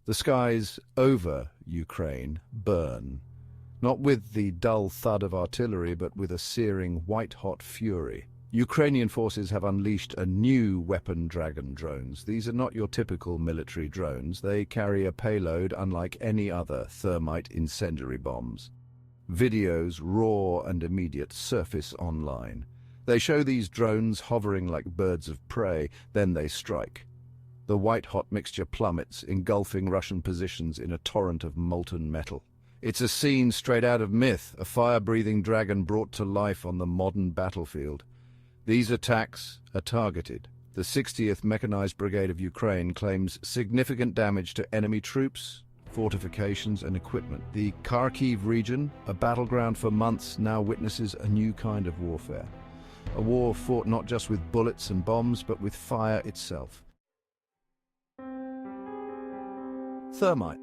The skies over Ukraine burn, not with the dull thud of artillery, but with a searing white-hot fury. Ukrainian forces have unleashed a new weapon, Dragon drones. These are not your typical military drones. They carry a payload unlike any other thermite incendiary bombs. Videos, raw and immediate, surface online. They show these drones hovering like birds of prey, then they strike. The white-hot mixture plummets, engulfing Russian positions in a torrent of molten metal. It's a scene straight out of myth, a fire-breathing dragon brought to life on the modern battlefield. These attacks are targeted. The 60th Mechanized Brigade of Ukraine claims significant damage to enemy troops, fortifications and equipment. The Kharkiv region, a battleground for months, now witnesses a new kind of warfare. A war fought not just with bullets and bombs, but with fire itself. Thermite.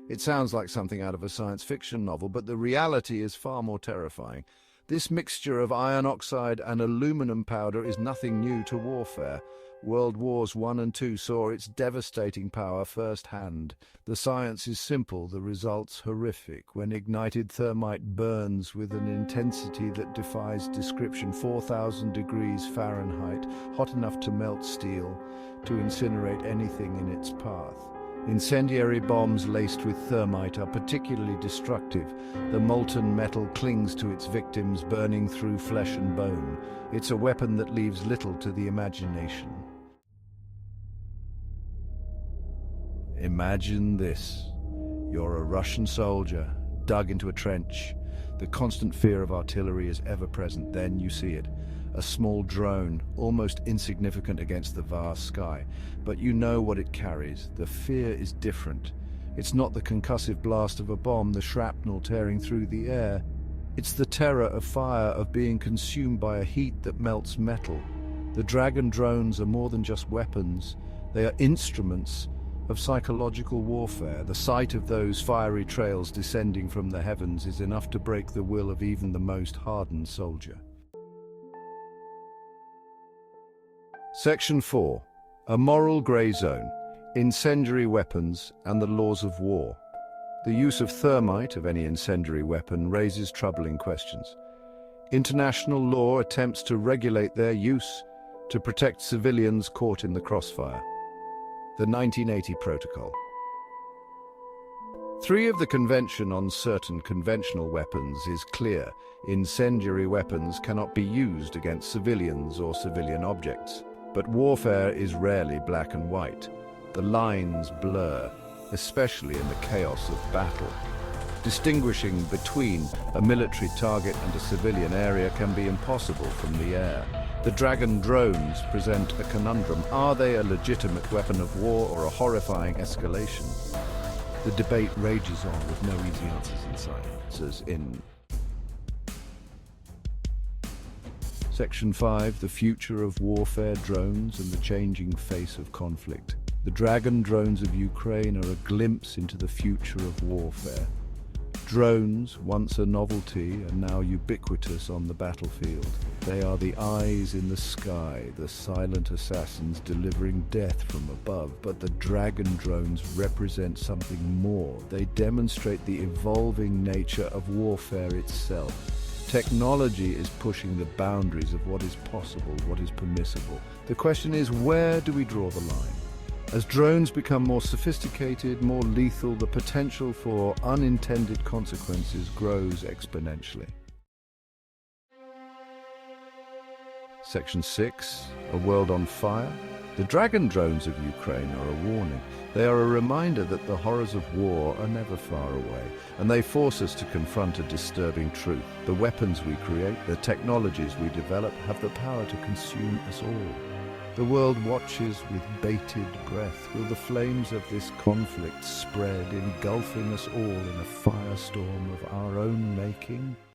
It sounds like something out of a science fiction novel, but the reality is far more terrifying. This mixture of iron oxide and aluminum powder is nothing new to warfare. World Wars I and II saw its devastating power firsthand. The science is simple, the results horrific. When ignited, thermite burns with an intensity that defies description. 4,000 degrees Fahrenheit, hot enough to melt steel, to incinerate anything in its path. Incendiary bombs laced with thermite are particularly destructive. The molten metal clings to its victims, burning through flesh and bone. It's a weapon that leaves little to the imagination. Imagine this. You're a Russian soldier, dug into a trench. The constant fear of artillery is ever present. Then you see it. A small drone, almost insignificant against the vast sky. But you know what it carries. The fear is different. It's not the concussive blast of a bomb, the shrapnel tearing through the air. It's the terror of fire, of being consumed by a heat that melts metal. The Dragon drones are more than just weapons. They are instruments of psychological warfare. The sight of those fiery trails descending from the heavens is enough to break the will of even the most hardened soldier. Section 4. A moral grey zone, incendiary weapons and the laws of war. The use of thermite, of any incendiary weapon, raises troubling questions. International law attempts to regulate their use to protect civilians caught in the crossfire. The 1980 Protocol. 3 of the Convention on Certain Conventional Weapons is clear. Incendiary weapons cannot be used against civilians or civilian objects. But warfare is rarely black and white. The lines blur, especially in the chaos of battle. Distinguishing between a military target and a civilian area can be impossible from the air. The Dragon drones present a conundrum. Are they a legitimate weapon of war or a horrifying escalation? The debate rages on with no easy answers in sight. Section 5, the future of warfare, drones and the changing face of conflict. The Dragon drones of Ukraine are a glimpse into the future of warfare. Drones, once a novelty, are now ubiquitous on the battlefield. They are the eyes in the sky, the silent assassins delivering death from above. But the Dragon drones represent something more. They demonstrate the evolving nature of warfare itself. Technology is pushing the boundaries of what is possible, what is permissible. The question is, where do we draw the line? As drones become more sophisticated, more lethal, the potential for unintended consequences grows exponentially. Section 6, a world on fire. The Dragon drones of Ukraine are a warning. They are a reminder that the horrors of war are never far away, and they force us to confront a disturbing truth. The weapons we create, the technologies we develop, have the power to consume us all. The world watches with bated breath. Will the flames of this conflict spread, engulfing us all in a firestorm of our own making?